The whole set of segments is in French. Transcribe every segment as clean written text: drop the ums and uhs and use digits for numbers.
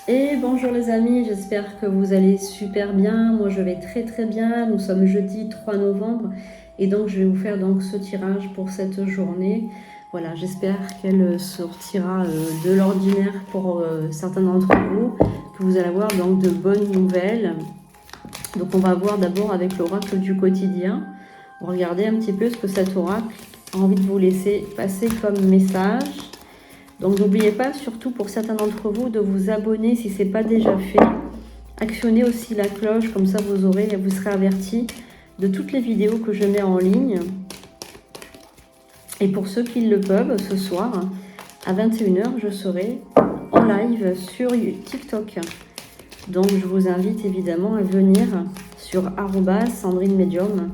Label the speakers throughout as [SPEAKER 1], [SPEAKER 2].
[SPEAKER 1] Et bonjour les amis, j'espère que vous allez super bien. Moi je vais très très bien. Nous sommes jeudi 3 novembre et donc je vais vous faire donc ce tirage pour cette journée. Voilà, j'espère qu'elle sortira de l'ordinaire pour certains d'entre vous, que vous allez avoir donc de bonnes nouvelles. Donc on va voir d'abord avec l'oracle du quotidien. Regardez un petit peu ce que cet oracle a envie de vous laisser passer comme message. Donc n'oubliez pas, surtout pour certains d'entre vous, de vous abonner si ce n'est pas déjà fait. Actionnez aussi la cloche, comme ça vous serez avertis de toutes les vidéos que je mets en ligne. Et pour ceux qui le peuvent, ce soir, à 21h, je serai en live sur TikTok. Donc je vous invite évidemment à venir sur @sandrinemedium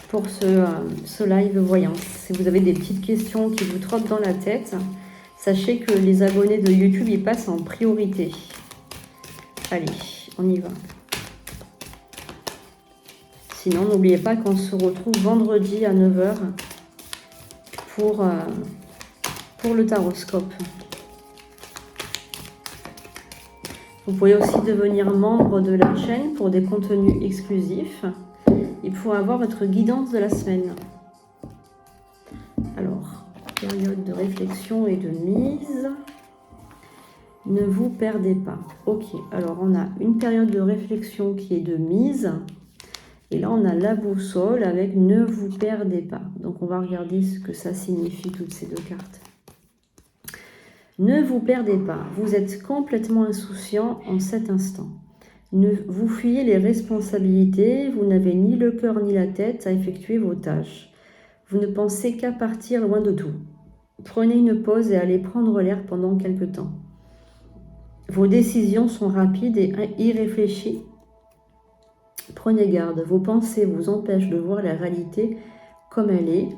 [SPEAKER 1] pour ce live voyance. Si vous avez des petites questions qui vous trottent dans la tête, sachez que les abonnés de YouTube, ils passent en priorité. Allez, on y va. Sinon, n'oubliez pas qu'on se retrouve vendredi à 9h pour le taroscope. Vous pouvez aussi devenir membre de la chaîne pour des contenus exclusifs et pour avoir votre guidance de la semaine. Alors, période de réflexion et de mise. Ne vous perdez pas. Ok, alors on a une période de réflexion qui est de mise. Et là, on a la boussole avec ne vous perdez pas. Donc, on va regarder ce que ça signifie, toutes ces deux cartes. Ne vous perdez pas. Vous êtes complètement insouciant en cet instant. Vous fuyez les responsabilités. Vous n'avez ni le cœur ni la tête à effectuer vos tâches. Vous ne pensez qu'à partir loin de tout. Prenez une pause et allez prendre l'air pendant quelque temps. Vos décisions sont rapides et irréfléchies. Prenez garde, vos pensées vous empêchent de voir la réalité comme elle est.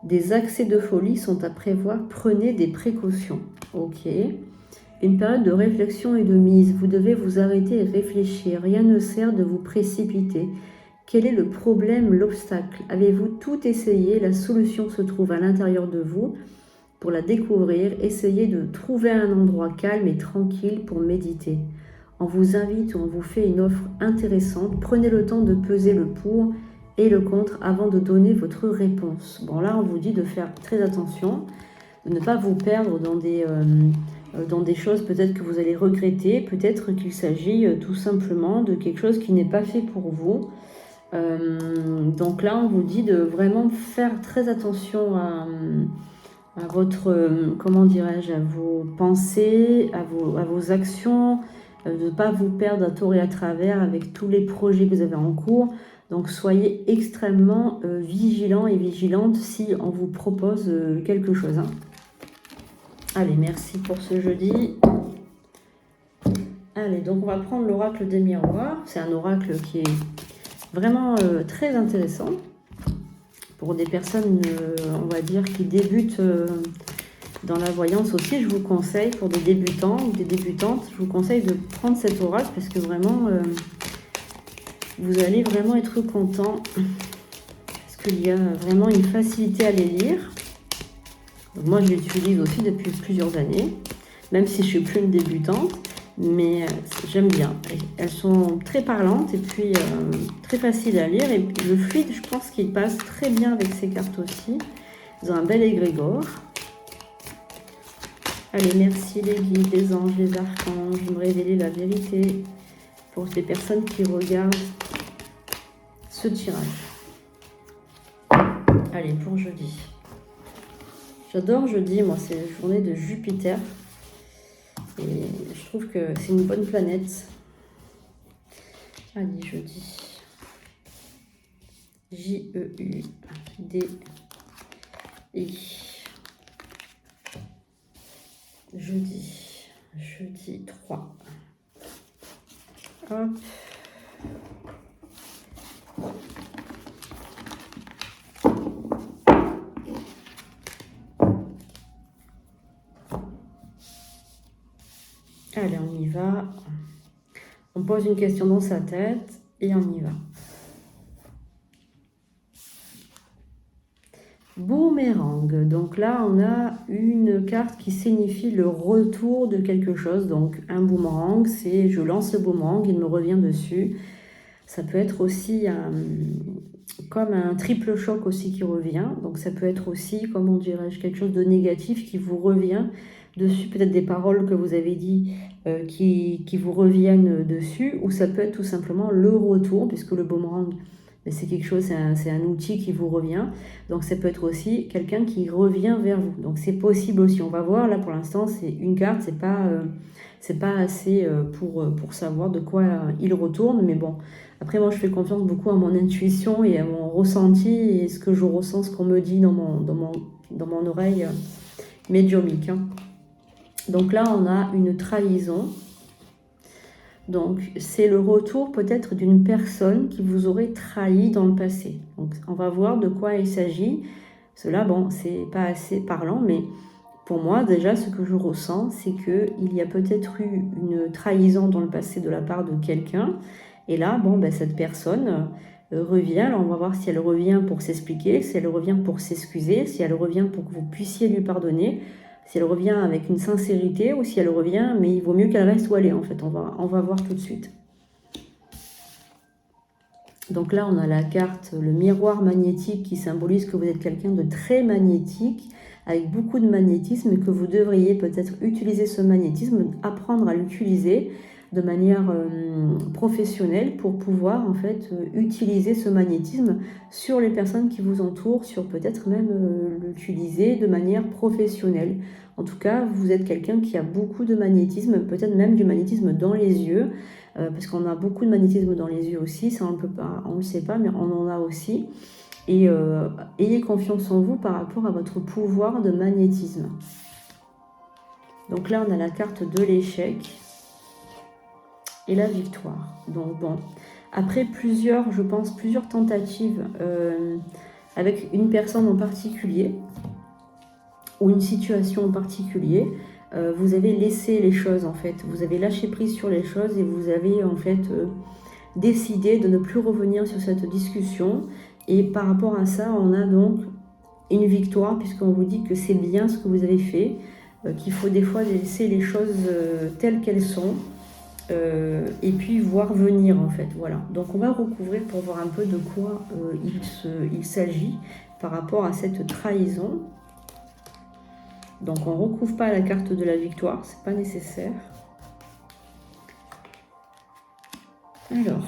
[SPEAKER 1] Des accès de folie sont à prévoir, prenez des précautions. Ok. Une période de réflexion et de mise, vous devez vous arrêter et réfléchir. Rien ne sert de vous précipiter. Quel est le problème, l'obstacle? Avez-vous tout essayé? La solution se trouve à l'intérieur de vous. Pour la découvrir, essayez de trouver un endroit calme et tranquille pour méditer. On vous invite ou on vous fait une offre intéressante. Prenez le temps de peser le pour et le contre avant de donner votre réponse. Bon, là, on vous dit de faire très attention, de ne pas vous perdre dans des choses peut-être que vous allez regretter. Peut-être qu'il s'agit tout simplement de quelque chose qui n'est pas fait pour vous. Donc là, on vous dit de vraiment faire très attention à votre, comment dirais-je, à vos pensées, à vos actions, de ne pas vous perdre à tort et à travers avec tous les projets que vous avez en cours. Donc soyez extrêmement vigilants et vigilantes si on vous propose quelque chose. Hein. Allez, merci pour ce jeudi. Allez, donc on va prendre l'oracle des miroirs. C'est un oracle qui est vraiment très intéressant. Pour des personnes, on va dire, qui débutent dans la voyance aussi, je vous conseille, pour des débutants ou des débutantes, je vous conseille de prendre cet oracle parce que vraiment, vous allez vraiment être content parce qu'il y a vraiment une facilité à les lire. Donc moi, je l'utilise aussi depuis plusieurs années, même si je suis plus une débutante, mais j'aime bien. Elles sont très parlantes et puis très faciles à lire. Et le fluide, je pense qu'il passe très bien avec ces cartes aussi. Ils ont un bel égrégore. Allez, merci les guides, les anges, les archanges, de me révéler la vérité pour les personnes qui regardent ce tirage. Allez, pour jeudi. J'adore jeudi, moi, c'est la journée de Jupiter. Et je trouve que c'est une bonne planète. Allez, jeudi. J-E-U-D-I. Jeudi 3. Hop. Allez, on y va. On pose une question dans sa tête et on y va. Boomerang. Donc là, on a une carte qui signifie le retour de quelque chose. Donc un boomerang, c'est je lance le boomerang, il me revient dessus. Ça peut être aussi comme un triple choc aussi qui revient. Donc ça peut être aussi, comment dirais-je, quelque chose de négatif qui vous revient dessus. Peut-être des paroles que vous avez dit qui vous reviennent dessus. Ou ça peut être tout simplement le retour, puisque le boomerang, c'est quelque chose, c'est un outil qui vous revient. Donc ça peut être aussi quelqu'un qui revient vers vous. Donc c'est possible aussi. On va voir, là pour l'instant c'est une carte, c'est pas assez pour savoir de quoi il retourne. Mais bon, après moi je fais confiance beaucoup à mon intuition et à mon ressenti et ce que je ressens, ce qu'on me dit dans mon oreille médiumnique. Hein. Donc là on a une trahison. Donc, c'est le retour peut-être d'une personne qui vous aurait trahi dans le passé. Donc, on va voir de quoi il s'agit. Cela, bon, c'est pas assez parlant, mais pour moi, déjà, ce que je ressens, c'est qu'il y a peut-être eu une trahison dans le passé de la part de quelqu'un. Et là, bon, ben, cette personne revient. Alors, on va voir si elle revient pour s'expliquer, si elle revient pour s'excuser, si elle revient pour que vous puissiez lui pardonner. Si elle revient avec une sincérité ou si elle revient, mais il vaut mieux qu'elle reste où elle est en fait. On va voir tout de suite. Donc là, on a la carte, le miroir magnétique qui symbolise que vous êtes quelqu'un de très magnétique, avec beaucoup de magnétisme et que vous devriez peut-être utiliser ce magnétisme, apprendre à l'utiliser de manière professionnelle pour pouvoir en fait utiliser ce magnétisme sur les personnes qui vous entourent, sur peut-être même l'utiliser de manière professionnelle. En tout cas, vous êtes quelqu'un qui a beaucoup de magnétisme, peut-être même du magnétisme dans les yeux, parce qu'on a beaucoup de magnétisme dans les yeux aussi, ça on peut pas, on le sait pas, mais on en a aussi. Et ayez confiance en vous par rapport à votre pouvoir de magnétisme. Donc là, on a la carte de l'échec et la victoire. Donc bon, après je pense plusieurs tentatives avec une personne en particulier ou une situation en particulier, vous avez laissé les choses en fait, vous avez lâché prise sur les choses et vous avez en fait décidé de ne plus revenir sur cette discussion. Et par rapport à ça, on a donc une victoire puisqu'on vous dit que c'est bien ce que vous avez fait, qu'il faut des fois laisser les choses telles qu'elles sont. Et puis voir venir en fait, voilà. Donc on va recouvrir pour voir un peu de quoi il s'agit par rapport à cette trahison. Donc on ne recouvre pas la carte de la victoire, c'est pas nécessaire. Alors,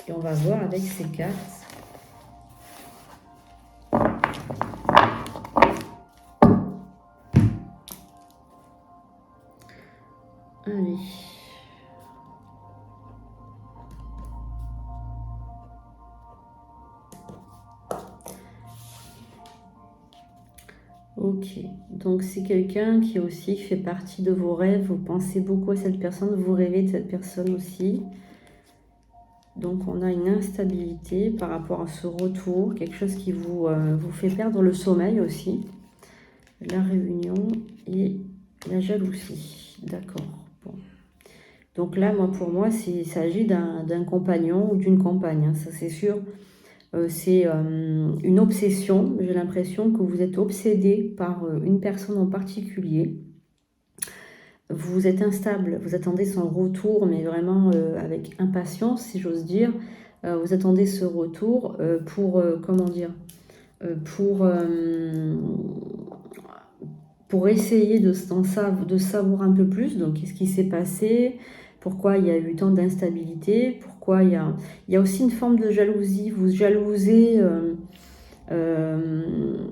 [SPEAKER 1] et on va voir avec ces cartes. Allez. Ok, donc c'est quelqu'un qui aussi fait partie de vos rêves, vous pensez beaucoup à cette personne, vous rêvez de cette personne aussi. Donc on a une instabilité par rapport à ce retour, quelque chose qui vous fait perdre le sommeil aussi. La réunion et la jalousie, d'accord. Bon. Donc là, pour moi, il s'agit d'un compagnon ou d'une compagne, hein, ça c'est sûr. C'est une obsession. J'ai l'impression que vous êtes obsédé par une personne en particulier. Vous êtes instable, vous attendez son retour, mais vraiment avec impatience, si j'ose dire. Vous attendez ce retour pour, comment dire, pour essayer de savoir un peu plus. Donc, qu'est-ce qui s'est passé? Pourquoi il y a eu tant d'instabilité? Pourquoi il y a aussi une forme de jalousie? Vous jalousez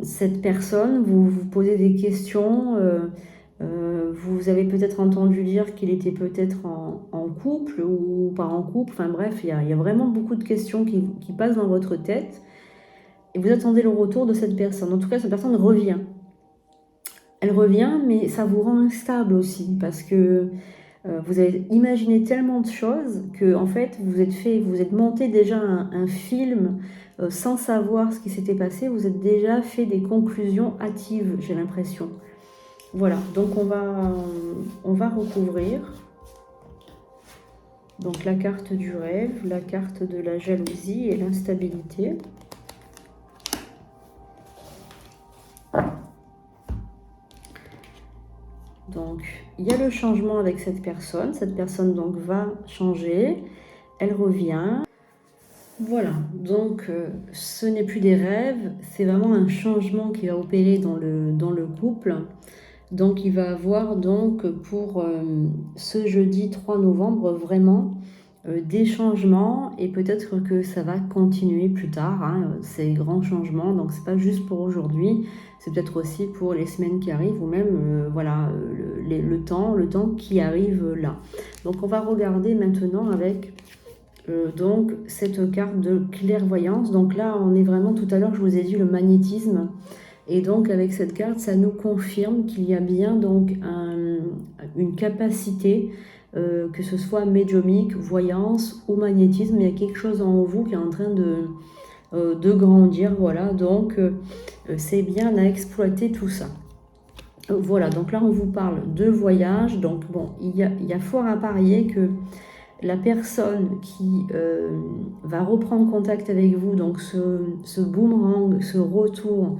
[SPEAKER 1] cette personne, vous vous posez des questions. Vous avez peut-être entendu dire qu'il était peut-être en couple ou pas en couple. Enfin bref, il y a vraiment beaucoup de questions qui passent dans votre tête. Et vous attendez le retour de cette personne. En tout cas, cette personne revient. Elle revient, mais ça vous rend instable aussi parce que vous avez imaginé tellement de choses que en fait vous êtes monté déjà un film sans savoir ce qui s'était passé. Vous êtes déjà fait des conclusions hâtives, j'ai l'impression. Voilà, donc on va recouvrir. Donc la carte du rêve, la carte de la jalousie et l'instabilité. Donc il y a le changement avec cette personne donc va changer, elle revient. Voilà, donc ce n'est plus des rêves, c'est vraiment un changement qui va opérer dans le couple. Donc il va avoir donc pour ce jeudi 3 novembre vraiment des changements et peut-être que ça va continuer plus tard, hein, ces grands changements. Donc c'est pas juste pour aujourd'hui, c'est peut-être aussi pour les semaines qui arrivent ou même voilà le temps qui arrive là. Donc on va regarder maintenant avec donc cette carte de clairvoyance. Donc là on est vraiment, tout à l'heure je vous ai dit le magnétisme. Et donc avec cette carte, ça nous confirme qu'il y a bien donc une capacité, que ce soit médiumique, voyance ou magnétisme, il y a quelque chose en vous qui est en train de grandir, voilà, donc c'est bien à exploiter tout ça. Voilà, donc là on vous parle de voyage, donc bon, il y a fort à parier que la personne qui va reprendre contact avec vous, donc ce boomerang, ce retour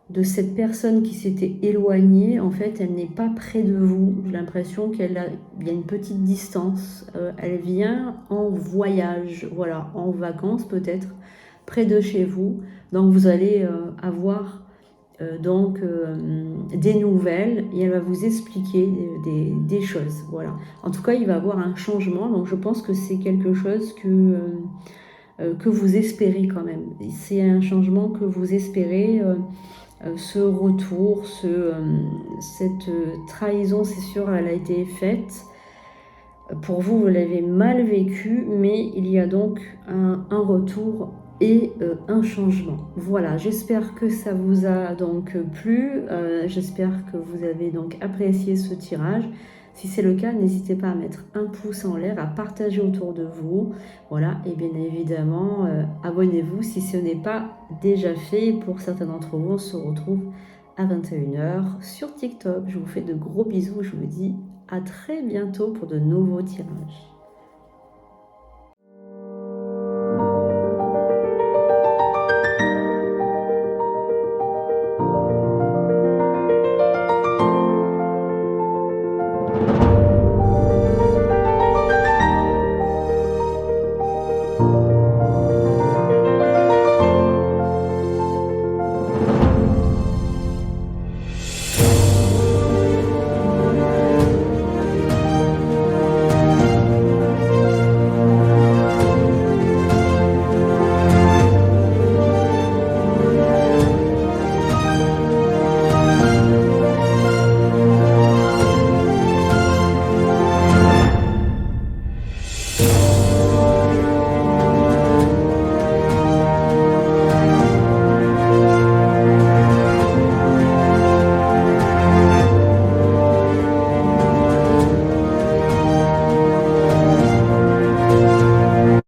[SPEAKER 1] de cette personne qui s'était éloignée, en fait, elle n'est pas près de vous. J'ai l'impression qu'il y a une petite distance. Elle vient en voyage, voilà, en vacances peut-être, près de chez vous. Donc vous allez avoir donc des nouvelles et elle va vous expliquer des choses. Voilà. En tout cas, il va y avoir un changement. Donc je pense que c'est quelque chose que vous espérez quand même. C'est un changement que vous espérez. Ce retour, cette trahison, c'est sûr, elle a été faite. Pour vous, vous l'avez mal vécu, mais il y a donc un retour et un changement. Voilà, j'espère que ça vous a donc plu. J'espère que vous avez donc apprécié ce tirage. Si c'est le cas, n'hésitez pas à mettre un pouce en l'air, à partager autour de vous. Voilà, et bien évidemment, abonnez-vous si ce n'est pas déjà fait. Pour certains d'entre vous, on se retrouve à 21 h sur TikTok. Je vous fais de gros bisous. Je vous dis à très bientôt pour de nouveaux tirages.